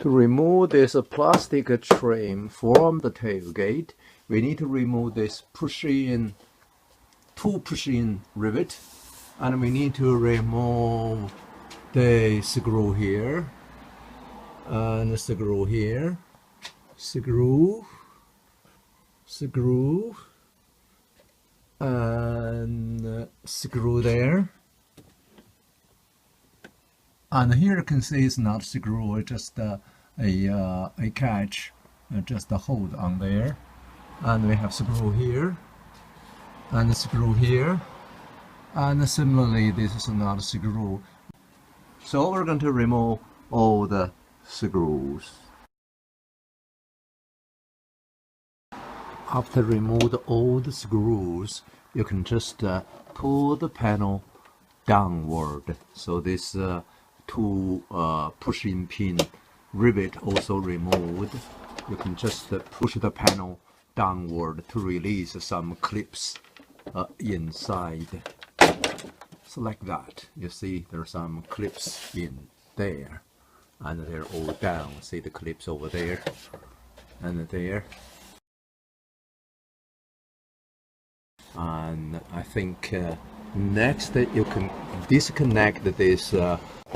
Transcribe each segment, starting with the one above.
To remove this plastic trim from the tailgate, we need to remove this two push-in rivet, and we need to remove the screw here, and the screw here, screw, and screw there. And here you can see it's not screw, it's just a catch, just a hold on there. And we have screw here, and screw here, and similarly this is not a screw. So we're going to remove all the screws. After remove all the screws, you can just pull the panel downward. So this two push-in pin rivet also removed. You can just push the panel downward to release some clips inside. So like that. You see there are some clips in there, and they're all down. See the clips over there and there. And I think next you can disconnect this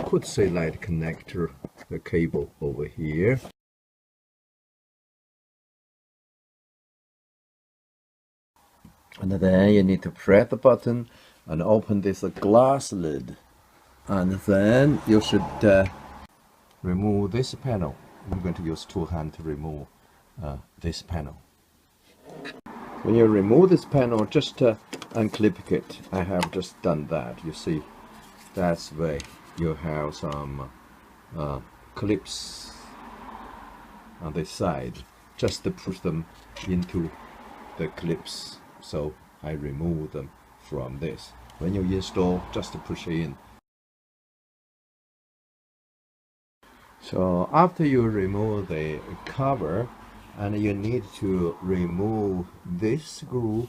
courtesy light connector, the cable over here. And then you need to press the button and open this glass lid. And then you should remove this panel. I'm going to use two hands to remove this panel. When you remove this panel, just unclip it. I have just done that. You see, that's where you have some clips on this side. Just to push them into the clips. So I remove them from this. When you install, just push in. So after you remove the cover, and you need to remove this screw,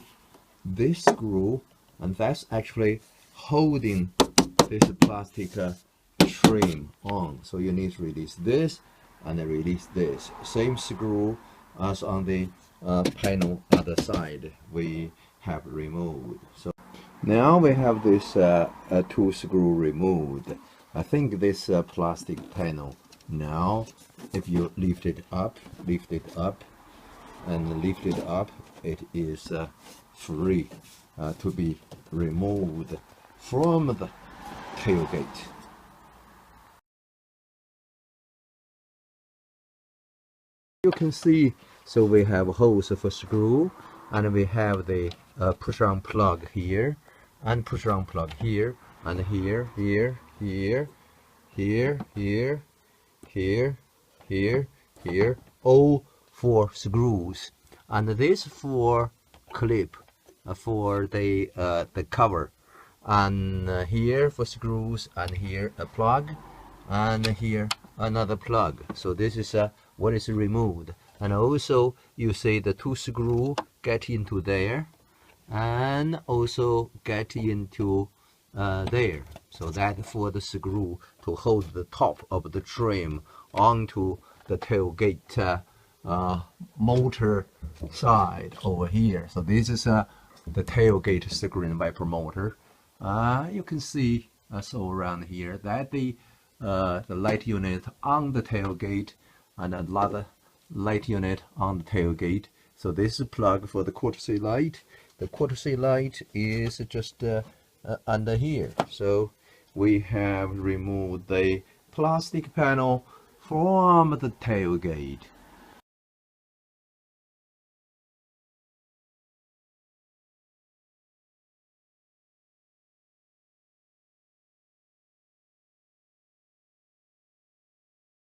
and that's actually holding this plastic trim on. So you need to release this and release this. Same screw as on the panel other side we have removed. So now we have this two screw removed. I think this plastic panel, now if you lift it up, it is free to be removed from the tailgate. You can see, so we have holes for screw, and we have the push-on plug here, and push-on plug here, and here, all 4 screws, and this 4 clip for the cover, and here for screws, and here a plug, and here another plug. So this is what is removed. And also you see the 2 screw get into there, and also get into there. So that for the screw to hold the top of the trim onto the tailgate motor side over here. So this is the tailgate screen wiper motor. You can see so around here that the light unit on the tailgate, and another light unit on the tailgate. So this is a plug for the courtesy light. The courtesy light is just under here. So we have removed the plastic panel from the tailgate.